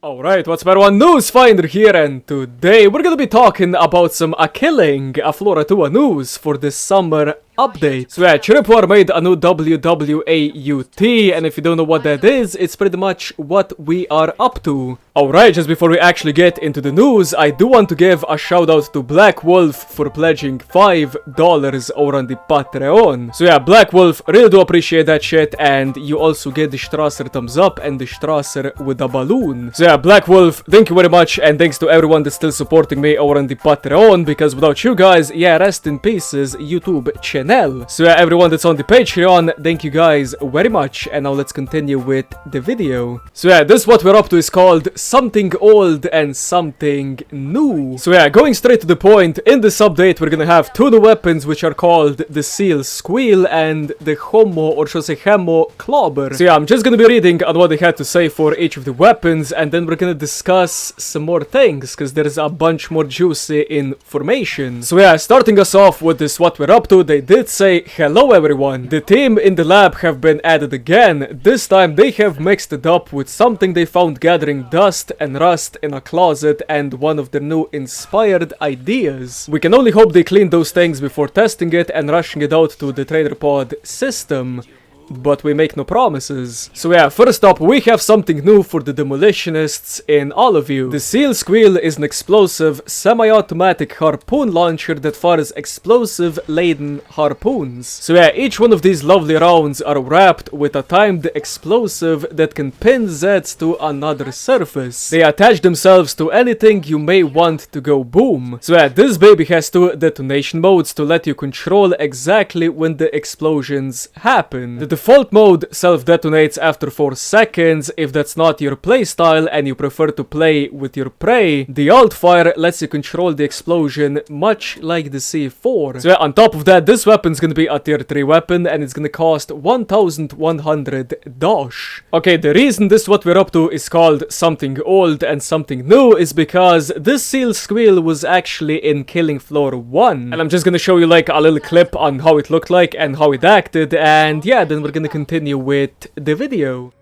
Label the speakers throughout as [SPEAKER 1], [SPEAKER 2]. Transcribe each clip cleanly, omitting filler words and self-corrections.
[SPEAKER 1] Alright, what's better one? News Finder here, and today we're gonna be talking about some killing a Flora 2 news for this summer update. So yeah, Tripwire made a new WWAUT, and if you don't know what that is, it's pretty much what we are up to. Alright, just before we actually get into the news, I do want to give a shout out to Black Wolf for pledging $5 over on the Patreon. So yeah, Black Wolf, really do appreciate that shit, and you also get the Strasser thumbs up and the Strasser with a balloon. So yeah, Black Wolf, thank you very much, and thanks to everyone that's still supporting me over on the Patreon, because without you guys, yeah, rest in pieces, YouTube channel. So yeah, everyone that's on the Patreon, thank you guys very much, and now let's continue with the video. So yeah, this what we're up to is called Something Old and Something New. So yeah, going straight to the point, in this update we're gonna have two new weapons which are called the Squeal and the hemoclobber. So yeah, I'm just gonna be reading on what they had to say for each of the weapons, and then we're gonna discuss some more things, because there's a bunch more juicy information. So yeah, starting us off with this what we're up to, they did say, hello everyone, the team in the lab have been added again. This time they have mixed it up with something they found gathering dust and rust in a closet and one of their new inspired ideas. We can only hope they clean those things before testing it and rushing it out to the trader pod system. But we make no promises. So yeah, first up, we have something new for the demolitionists in all of you. The Squeal is an explosive, semi-automatic harpoon launcher that fires explosive-laden harpoons. So yeah, each one of these lovely rounds are wrapped with a timed explosive that can pin Zeds to another surface. They attach themselves to anything you may want to go boom. So yeah, this baby has two detonation modes to let you control exactly when the explosions happen. The default mode self-detonates after 4 seconds if that's not your playstyle and you prefer to play with your prey. The alt fire lets you control the explosion much like the C4. So yeah, on top of that, this weapon's gonna be a tier 3 weapon and it's gonna cost 1,100 dosh. Okay, the reason this what we're up to is called Something Old and Something New is because this Squeal was actually in Killing Floor 1. And I'm just gonna show you like a little clip on how it looked like and how it acted, and yeah, then we're gonna continue with the video.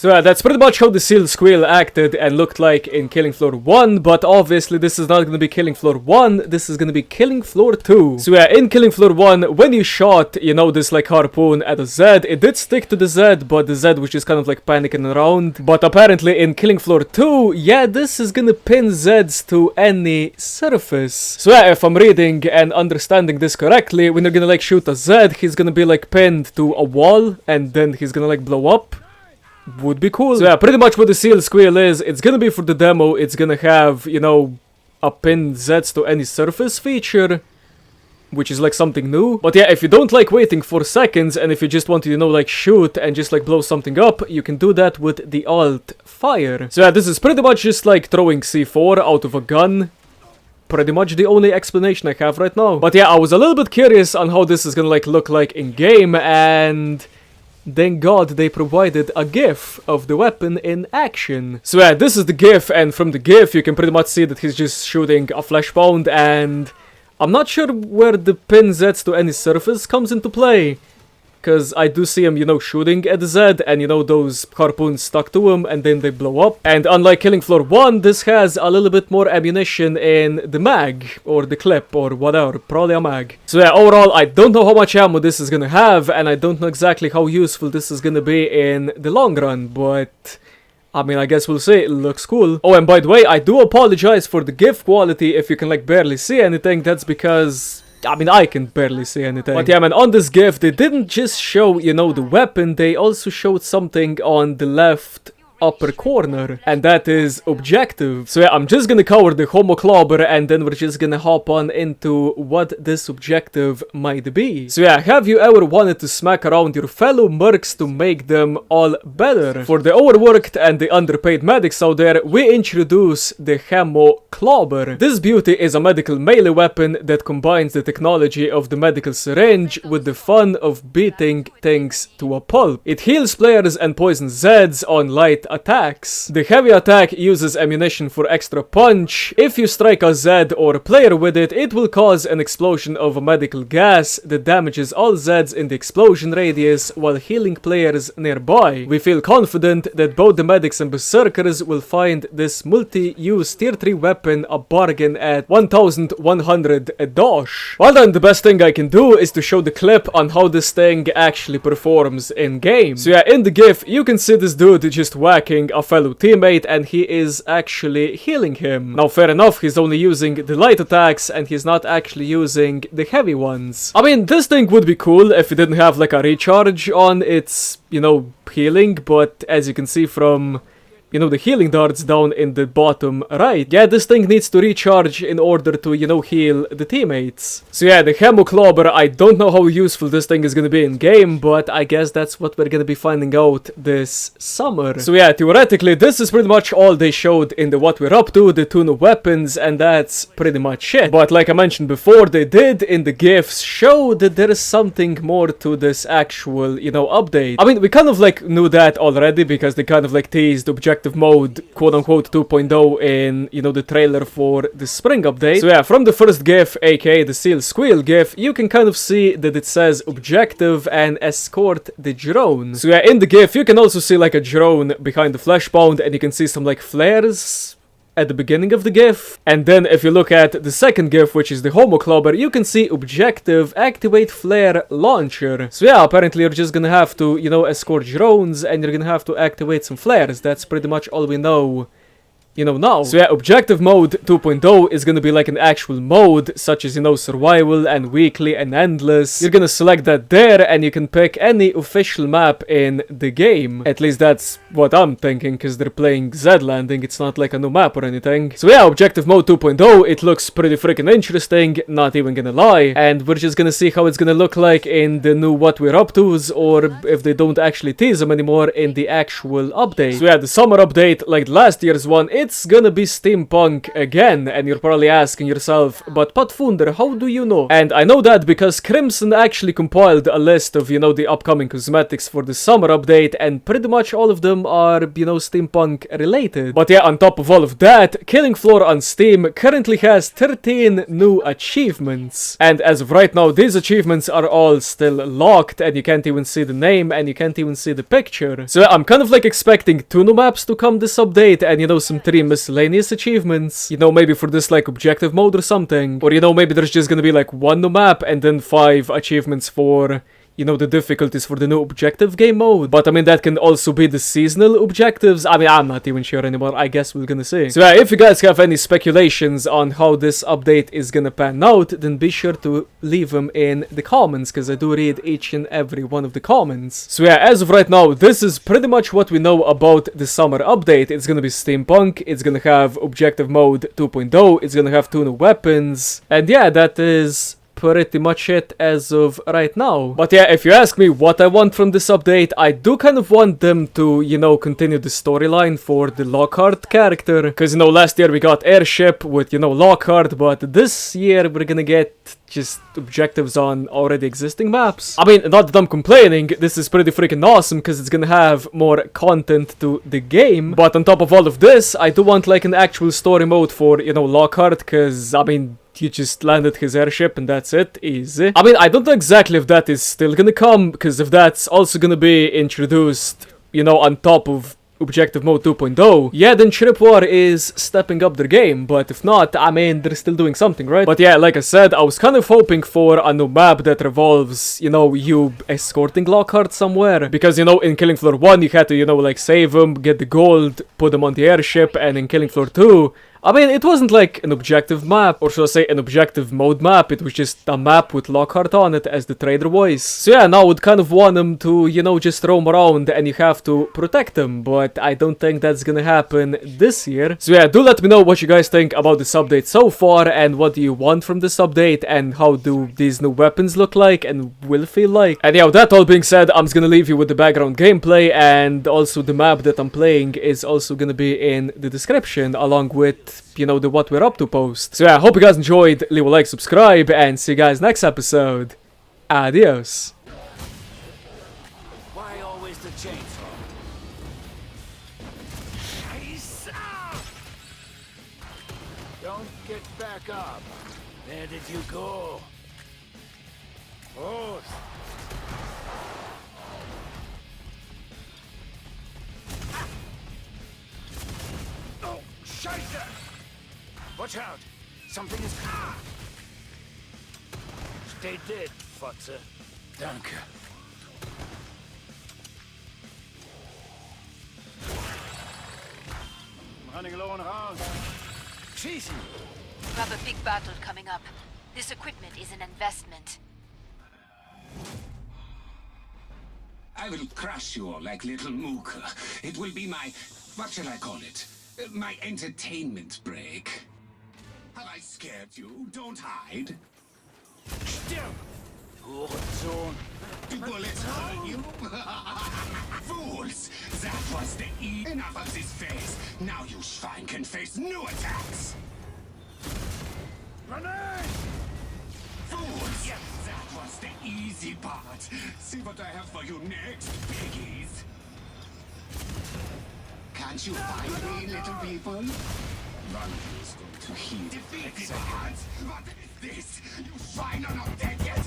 [SPEAKER 1] So yeah, that's pretty much how the Squeal acted and looked like in Killing Floor 1, but obviously this is not gonna be Killing Floor 1, this is gonna be Killing Floor 2. So yeah, in Killing Floor 1, when you shot, you know, this like harpoon at a Zed, it did stick to the Zed, but the Zed was just kind of like panicking around. But apparently in Killing Floor 2, yeah, this is gonna pin Zeds to any surface. So yeah, if I'm reading and understanding this correctly, when you're gonna like shoot a Zed, he's gonna be like pinned to a wall, and then he's gonna like blow up. Would be cool. So yeah, pretty much what the Squeal is, it's gonna be for the demo, it's gonna have, you know, a pin Zeds to any surface feature, which is like something new. But yeah, if you don't like waiting 4 seconds, and if you just want to, you know, like shoot and just like blow something up, you can do that with the alt fire. So yeah, this is pretty much just like throwing C4 out of a gun. Pretty much the only explanation I have right now. But yeah, I was a little bit curious on how this is gonna like look like in game, and thank God they provided a GIF of the weapon in action. So yeah, this is the GIF, and from the GIF you can pretty much see that he's just shooting a flesh pound, and I'm not sure where the pin Zeds to any surface comes into play. Because I do see him, you know, shooting at the Zed, and you know, those harpoons stuck to him, and then they blow up. And unlike Killing Floor 1, this has a little bit more ammunition in the mag, or the clip, or whatever, probably a mag. So yeah, overall, I don't know how much ammo this is gonna have, and I don't know exactly how useful this is gonna be in the long run, but I mean, I guess we'll see. It looks cool. Oh, and by the way, I do apologize for the GIF quality if you can like barely see anything. That's because I mean, I can barely see anything. But yeah, man, on this GIF, they didn't just show, you know, the weapon, they also showed something on the left upper corner, and that is objective. So yeah, I'm just gonna cover the hemoclobber, and then we're just gonna hop on into what this objective might be. So yeah, have you ever wanted to smack around your fellow mercs to make them all better? For the overworked and the underpaid medics out there, we introduce the hemoclobber. This beauty is a medical melee weapon that combines the technology of the medical syringe with the fun of beating things to a pulp. It heals players and poisons Zeds on light attacks. The heavy attack uses ammunition for extra punch. If you strike a Zed or a player with it, it will cause an explosion of a medical gas that damages all Zeds in the explosion radius while healing players nearby. We feel confident that both the medics and berserkers will find this multi-use tier 3 weapon a bargain at 1100 dosh. Well then, the best thing I can do is to show the clip on how this thing actually performs in game. So yeah, in the GIF you can see this dude just whacking a fellow teammate and he is actually healing him. Now fair enough, he's only using the light attacks and he's not actually using the heavy ones. I mean, this thing would be cool if it didn't have like a recharge on its, you know, healing, but as you can see from, you know, the healing darts down in the bottom right, yeah, this thing needs to recharge in order to, you know, heal the teammates. So yeah, the hemoclobber, I don't know how useful this thing is gonna be in game, but I guess that's what we're gonna be finding out this summer. So yeah, theoretically, this is pretty much all they showed in the what we're up to, the 2 new weapons, and that's pretty much it. But like I mentioned before, they did in the GIFs show that there is something more to this actual, you know, update. I mean, we kind of like knew that already because they kind of like teased objective mode quote-unquote 2.0 in, you know, the trailer for the spring update. So yeah, from the first GIF, aka the seal squeal GIF, you can kind of see that it says objective and escort the drone. So yeah, in the GIF you can also see like a drone behind the fleshbound, and you can see some like flares at the beginning of the GIF. And then if you look at the second GIF, which is the hemoclobber, you can see objective activate flare launcher. So yeah, apparently you're just gonna have to, you know, escort drones and you're gonna have to activate some flares. That's pretty much all we know, you know, now. So yeah, objective mode 2.0 is gonna be like an actual mode, such as, you know, survival and weekly and endless. You're gonna select that there and you can pick any official map in the game. At least that's what I'm thinking, because they're playing Z Landing. It's not like a new map or anything. So yeah, objective mode 2.0, it looks pretty freaking interesting, not even gonna lie. And we're just gonna see how it's gonna look like in the new what we're up to's, or if they don't actually tease them anymore in the actual update. So yeah, the summer update, like last year's one, it's gonna be steampunk again, and you're probably asking yourself, but Patfunder, how do you know? And I know that because Crimson actually compiled a list of, you know, the upcoming cosmetics for the summer update, and pretty much all of them are, you know, steampunk related. But yeah, on top of all of that, Killing Floor on Steam currently has 13 new achievements. And as of right now, these achievements are all still locked, and you can't even see the name, and you can't even see the picture. So I'm kind of like expecting 2 new maps to come this update, and, you know, some 3 miscellaneous achievements, you know, maybe for this like objective mode or something, or, you know, maybe there's just gonna be like 1 new map and then 5 achievements for, you know, the difficulties for the new objective game mode. But I mean, that can also be the seasonal objectives. I mean, I'm not even sure anymore. I guess we're gonna see. So yeah, if you guys have any speculations on how this update is gonna pan out, then be sure to leave them in the comments, because I do read each and every one of the comments. So yeah, as of right now, this is pretty much what we know about the summer update. It's gonna be steampunk, it's gonna have objective mode 2.0, it's gonna have 2 new weapons, and yeah, that is pretty much it as of right now. But yeah, if you ask me what I want from this update, I do kind of want them to, you know, continue the storyline for the Lockhart character, because, you know, last year we got Airship with, you know, Lockhart, but this year we're gonna get just objectives on already existing maps. I mean, not that I'm complaining, this is pretty freaking awesome because it's gonna have more content to the game, but on top of all of this, I do want like an actual story mode for, you know, Lockhart, because, I mean, he just landed his airship and that's it, easy. I mean, I don't know exactly if that is still gonna come, because if that's also gonna be introduced, you know, on top of Objective Mode 2.0, yeah, then Tripwire is stepping up their game, but if not, I mean, they're still doing something, right? But yeah, like I said, I was kind of hoping for a new map that revolves, you know, you escorting Lockhart somewhere, because, you know, in Killing Floor 1, you had to, you know, like, save him, get the gold, put him on the airship, and in Killing Floor 2, I mean, it wasn't like an objective map, or should I say an objective mode map, it was just a map with Lockhart on it as the trader voice. So yeah, now I would kind of want him to, you know, just roam around and you have to protect him, but I don't think that's gonna happen this year. So yeah, do let me know what you guys think about this update so far, and what do you want from this update, and how do these new weapons look like and will feel like. And yeah, with that all being said, I'm just gonna leave you with the background gameplay, and also the map that I'm playing is also gonna be in the description, along with, you know, the what we're up to post. So yeah, I hope you guys enjoyed, leave a like, subscribe, and see you guys next episode. Adios.
[SPEAKER 2] Why always the chainsaw? Scheiße! Don't get back up. Where did you go? Oh. Oh, Scheiße! Watch out! Something is... Stay dead, Fotze. Danke. I'm running low on rounds. Schießen!
[SPEAKER 3] We have a big battle coming up. This equipment is an investment.
[SPEAKER 4] I will crush you all like little Mooka. It will be my... what shall I call it? My entertainment break. Have I scared you? Don't hide.
[SPEAKER 2] Still! Hurensohn!
[SPEAKER 4] Do bullets hurt you? Fools! That was the enough of this phase. Now you Schwein can face new attacks.
[SPEAKER 2] Grenade!
[SPEAKER 4] Fools! Yes, that was the easy part. See what I have for you next, piggies. Can't you find me, little people? Run is going to heal. Defeat the odds! What is this? You Schwein are not dead yet!